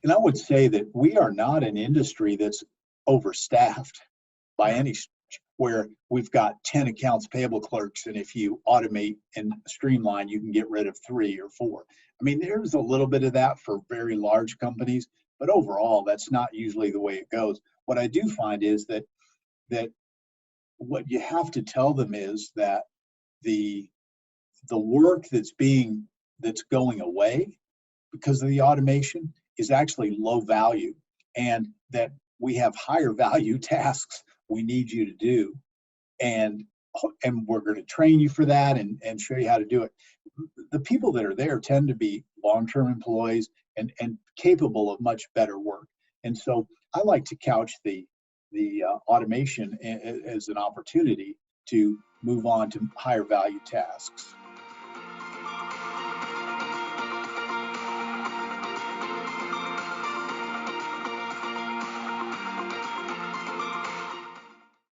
And I would say that we are not an industry that's overstaffed by any stretch, where we've got 10 accounts payable clerks, and if you automate and streamline, you can get rid of 3 or 4. I mean, there's a little bit of that for very large companies, but overall, that's not usually the way it goes. What I do find is that what you have to tell them is that the the work that's going away because of the automation is actually low value, and that we have higher value tasks we need you to do, and we're going to train you for that, and show you how to do it. The people that are there tend to be long-term employees, and capable of much better work. And so I like to couch the automation as an opportunity to move on to higher value tasks.